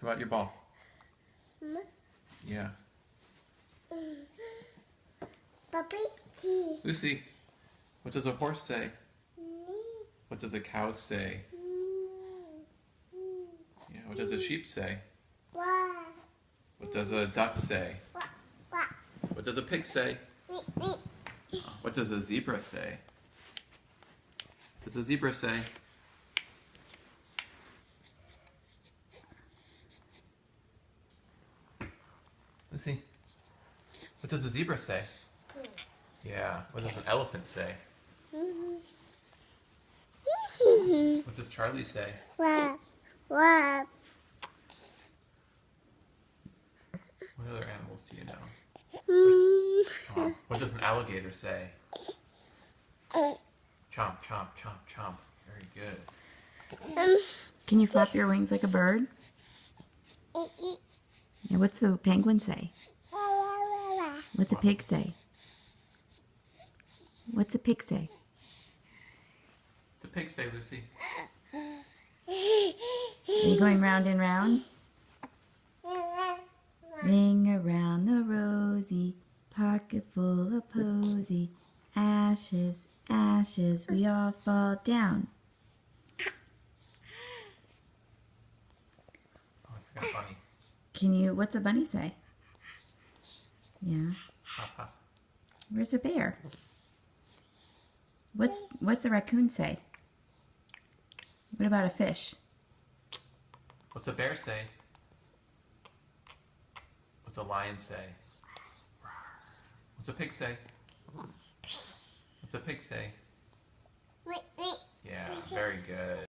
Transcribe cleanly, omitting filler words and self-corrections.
How about your ball? Mama. Yeah. Puppy. Lucy, what does a horse say? Me. What does a cow say? Yeah, what does a sheep say? Wah. What does a duck say? Wah. Wah. What does a pig say? Me. What does a zebra say? What does a zebra say? Lucy, what does a zebra say? Yeah, what does an elephant say? What does Charlie say? Wah. Wah. What other animals do you know? What does an alligator say? Chomp, chomp, chomp, chomp. Very good. Can you flap your wings like a bird? Yeah, what's the penguin say? What's a pig say? What's a pig say? What's a pig say, Lucy? Are you going round and round? Ring around the rosy, pocket full of posy. Ashes, ashes, we all fall down. Oh, I forgot bunny. Can you, what's a bunny say? Yeah. Hop, hop. Where's a bear? What's a raccoon say? What about a fish? What's a bear say? What's a lion say? What's a pig say? What's a pig say? Yeah, very good.